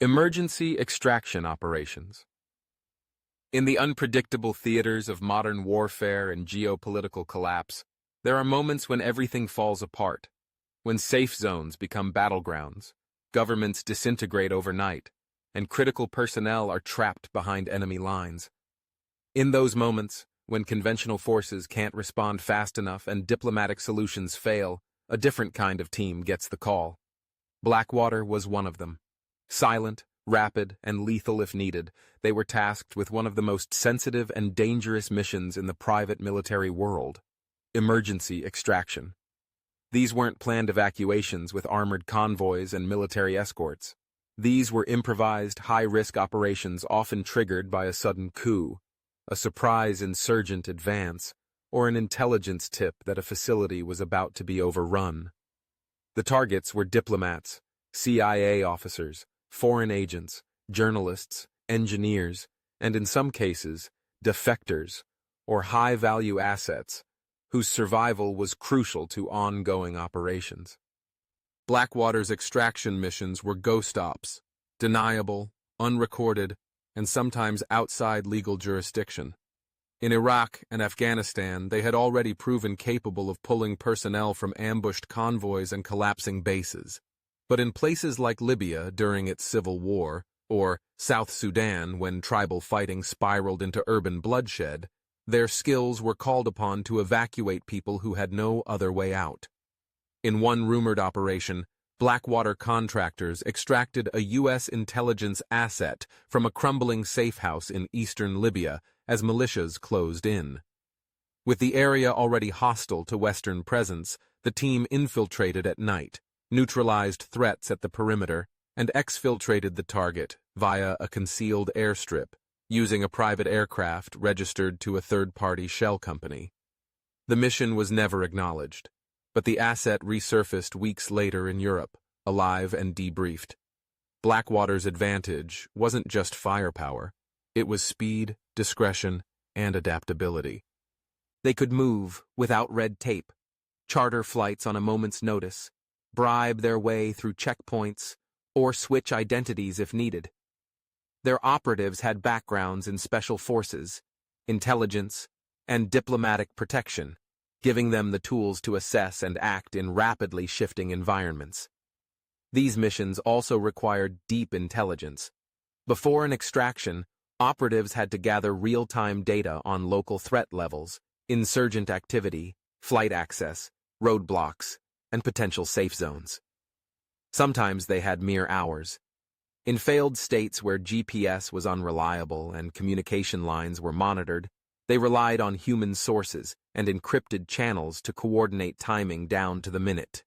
Emergency extraction operations. In the unpredictable theaters of modern warfare and geopolitical collapse, there are moments when everything falls apart, when safe zones become battlegrounds, governments disintegrate overnight, and critical personnel are trapped behind enemy lines. In those moments, when conventional forces can't respond fast enough and diplomatic solutions fail, a different kind of team gets the call. Blackwater was one of them. Silent, rapid, and lethal if needed, they were tasked with one of the most sensitive and dangerous missions in the private military world: emergency extraction. These weren't planned evacuations with armored convoys and military escorts. These were improvised, high-risk operations often triggered by a sudden coup, a surprise insurgent advance, or an intelligence tip that a facility was about to be overrun. The targets were diplomats, CIA officers, foreign agents, journalists, engineers, and in some cases, defectors, or high-value assets, whose survival was crucial to ongoing operations. Blackwater's extraction missions were ghost ops, deniable, unrecorded, and sometimes outside legal jurisdiction. In Iraq and Afghanistan, they had already proven capable of pulling personnel from ambushed convoys and collapsing bases. But in places like Libya during its civil war, or South Sudan when tribal fighting spiraled into urban bloodshed, their skills were called upon to evacuate people who had no other way out. In one rumored operation, Blackwater contractors extracted a U.S. intelligence asset from a crumbling safe house in eastern Libya as militias closed in. With the area already hostile to Western presence, the team infiltrated at night, neutralized threats at the perimeter, and exfiltrated the target via a concealed airstrip, using a private aircraft registered to a third-party shell company. The mission was never acknowledged, but the asset resurfaced weeks later in Europe, alive and debriefed. Blackwater's advantage wasn't just firepower, it was speed, discretion, and adaptability. They could move without red tape, charter flights on a moment's notice, bribe their way through checkpoints, or switch identities if needed. Their operatives had backgrounds in special forces, intelligence, and diplomatic protection, giving them the tools to assess and act in rapidly shifting environments. These missions also required deep intelligence. Before an extraction, operatives had to gather real-time data on local threat levels, insurgent activity, flight access, roadblocks, and potential safe zones. Sometimes they had mere hours. In failed states where GPS was unreliable and communication lines were monitored, they relied on human sources and encrypted channels to coordinate timing down to the minute.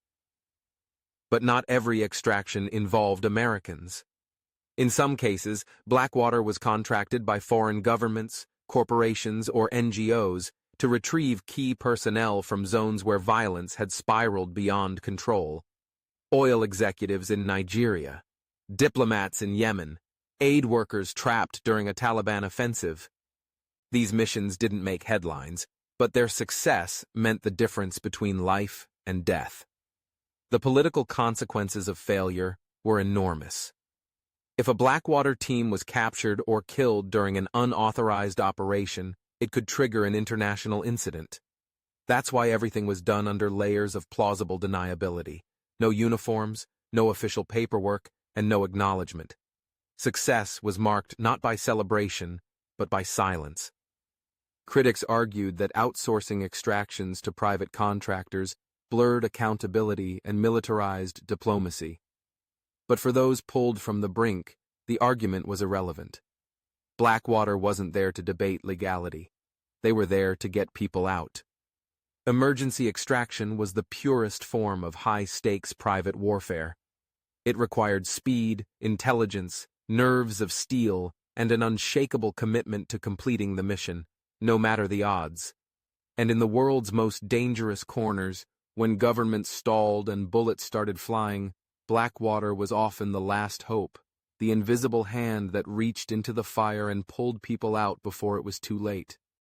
But not every extraction involved Americans. In some cases, Blackwater was contracted by foreign governments, corporations, or NGOs to retrieve key personnel from zones where violence had spiraled beyond control. Oil executives in Nigeria, diplomats in Yemen, aid workers trapped during a Taliban offensive. These missions didn't make headlines, but their success meant the difference between life and death. The political consequences of failure were enormous. If a Blackwater team was captured or killed during an unauthorized operation, it could trigger an international incident. That's why everything was done under layers of plausible deniability. No uniforms, no official paperwork, and no acknowledgement. Success was marked not by celebration, but by silence. Critics argued that outsourcing extractions to private contractors blurred accountability and militarized diplomacy. But for those pulled from the brink, the argument was irrelevant. Blackwater wasn't there to debate legality. They were there to get people out. Emergency extraction was the purest form of high-stakes private warfare. It required speed, intelligence, nerves of steel, and an unshakable commitment to completing the mission, no matter the odds. And in the world's most dangerous corners, when governments stalled and bullets started flying, Blackwater was often the last hope, the invisible hand that reached into the fire and pulled people out before it was too late.